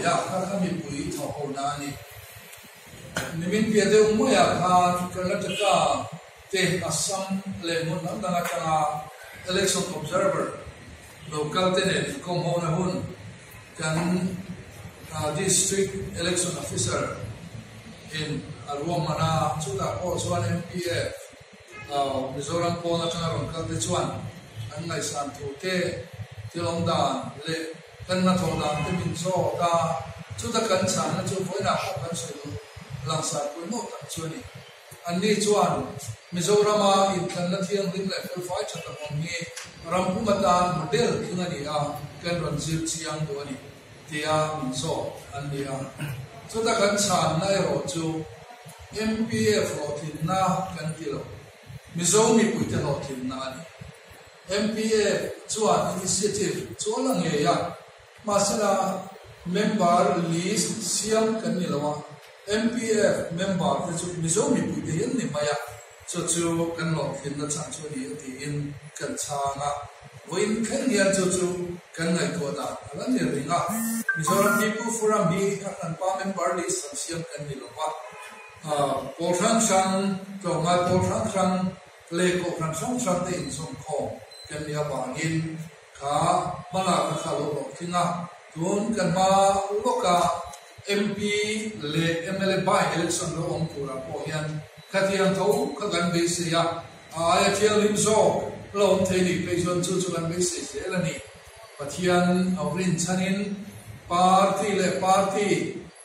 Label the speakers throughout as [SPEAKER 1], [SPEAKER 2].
[SPEAKER 1] ya kami pui thau na ni nimin pia de umoya khan Karnataka te Assam le mun na ka election observer local te ne kom ho na hun kan district election officer in Arwamana chuta ko chuan MPF Mizoram ko na chang local te chuan an ngai san thu te tilong dan le kan na tho dan te min so ta chuta kan chan na chu foina ko kan se lu lang sa ko no ta chuani an ni chuan Mizorama in kan na thiang lim le fel fai chat ta hom ni rampumatan model thingani a kan ron zil chiang do ani tia min so an ni a chuta kan chan na ro chu MPF ro thin na kan kilo Mizomi puite ro thin na ani MPF chuan initiative chualang ye ya masala member list siam kan ni lawa MPF member te chu Mizomi puite yan ni maya chu kan lo thin na chan chu ni ti in kan changa voin khan ya chu kan ngai ko da alan ni ringa Mizoram People Forum bi kan pa member list siam kan ni lawa Portang sang to ngai Portang sang le ko kan sang te in som kho kan ya bangin kha mala ka khalo lo thinga tun kan ma loka MP le MLA by election lo om pura po yan khatiang tho ka gan be se ya aya thiang lim so lo om the ni pe chon chu gan be se la ni pathian awrin chanin party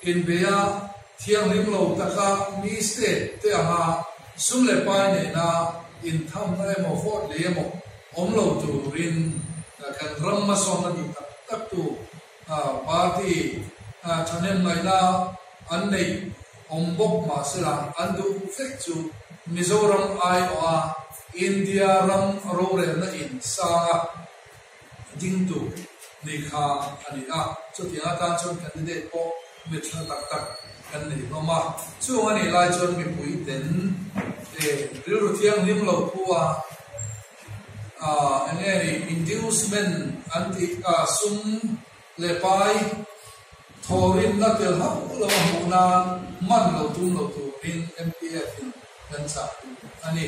[SPEAKER 1] in beya thiang lim lo taka mi ste te ama sum le pai ne na in tham na mo fort le mo om lo tu rin kan ramma som na tak tu party chanem ngai na an nei om bok ma sila andu fek chu Mizoram ai wa India ram ro re na in sa ding tu ni kha ani a chu tia ta chon candidate po mit tak kan nei no ma chu ani lai chon mi pui ten ru thiang lim lo puwa any inducement anti sum le pai thorin na tel ha lo mu na man lo tu in MPF in kan sa ani